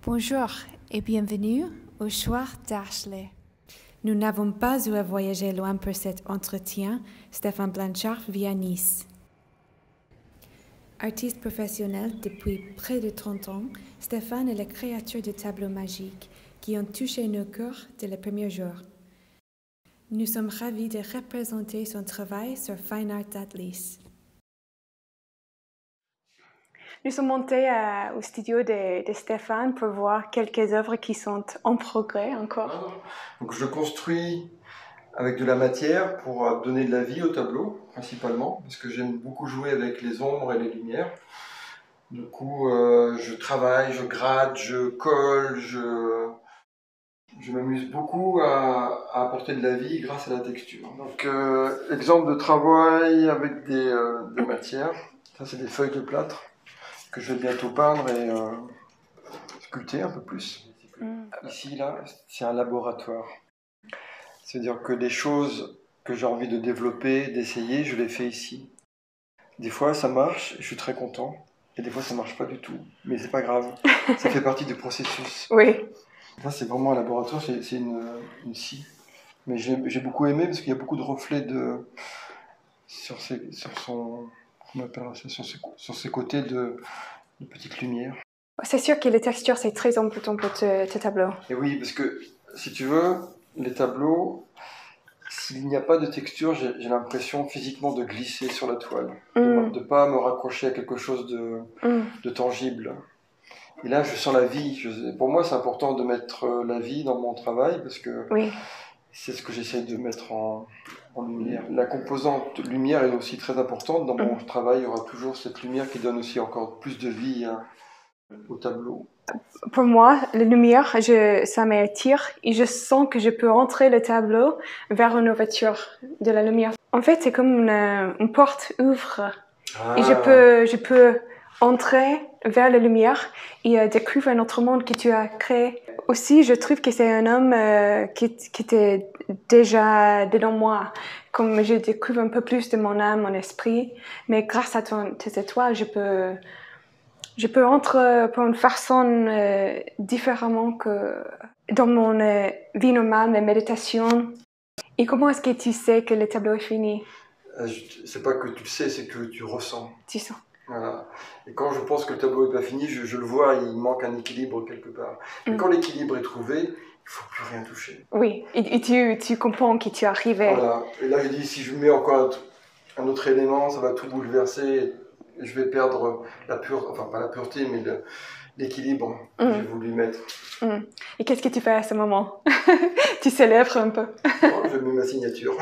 Bonjour et bienvenue au Choix d'Ashley. Nous n'avons pas eu à voyager loin pour cet entretien. Stéphane Blanchard vit à Nice. Artiste professionnel depuis près de 30 ans, Stéphane est le créateur de tableaux magiques qui ont touché nos cœurs dès le premier jour. Nous sommes ravis de représenter son travail sur Fine Art Atlas. Nous sommes montés au studio de Stéphane pour voir quelques œuvres qui sont en progrès encore. Donc je construis avec de la matière pour donner de la vie au tableau, principalement, parce que j'aime beaucoup jouer avec les ombres et les lumières. Du coup, je travaille, je gratte, je colle, je m'amuse beaucoup à apporter de la vie grâce à la texture. Donc, exemple de travail avec des matières. Ça, c'est des feuilles de plâtre que je vais bientôt peindre et sculpter un peu plus. Ici, là, c'est un laboratoire. C'est-à-dire que les choses que j'ai envie de développer, d'essayer, je les fais ici. Des fois, ça marche, je suis très content. Et des fois, ça marche pas du tout. Mais c'est pas grave. Ça fait partie du processus. Oui. Là, c'est vraiment un laboratoire, c'est une scie. Mais j'ai beaucoup aimé parce qu'il y a beaucoup de reflets sur ses côtés de petites lumières. C'est sûr que les textures, c'est très important pour tes tableaux. Et oui, parce que, si tu veux, les tableaux, s'il n'y a pas de texture, j'ai l'impression physiquement de glisser sur la toile, de ne pas me raccrocher à quelque chose de tangible. Et là, je sens la vie. Pour moi, c'est important de mettre la vie dans mon travail parce que c'est ce que j'essaie de mettre en lumière. La composante lumière est aussi très importante. Dans mon travail, il y aura toujours cette lumière qui donne aussi encore plus de vie au tableau. Pour moi, la lumière, ça m'attire et je sens que je peux entrer le tableau vers une ouverture de la lumière. En fait, c'est comme une porte ouvre et je peux entrer vers la lumière et découvrir un autre monde que tu as créé. Aussi, je trouve que c'est un homme qui était déjà dedans moi. Comme je découvre un peu plus de mon âme, mon esprit, mais grâce à tes étoiles, je peux entrer pour une façon différemment que dans mon vie normale, mes méditations. Et comment est-ce que tu sais que le tableau est fini? C'est pas que tu le sais, c'est que tu ressens. Tu sens. Voilà. Et quand je pense que le tableau n'est pas fini, je le vois, il manque un équilibre quelque part. Et quand l'équilibre est trouvé, il ne faut plus rien toucher. Oui, et tu comprends que tu es arrivé. Voilà. Et là, je dis, si je mets encore un autre élément, ça va tout bouleverser. Et je vais perdre la pureté, enfin pas la pureté, mais l'équilibre que j'ai voulu mettre. Et qu'est-ce que tu fais à ce moment? Tu célèbres un peu. Je mets ma signature.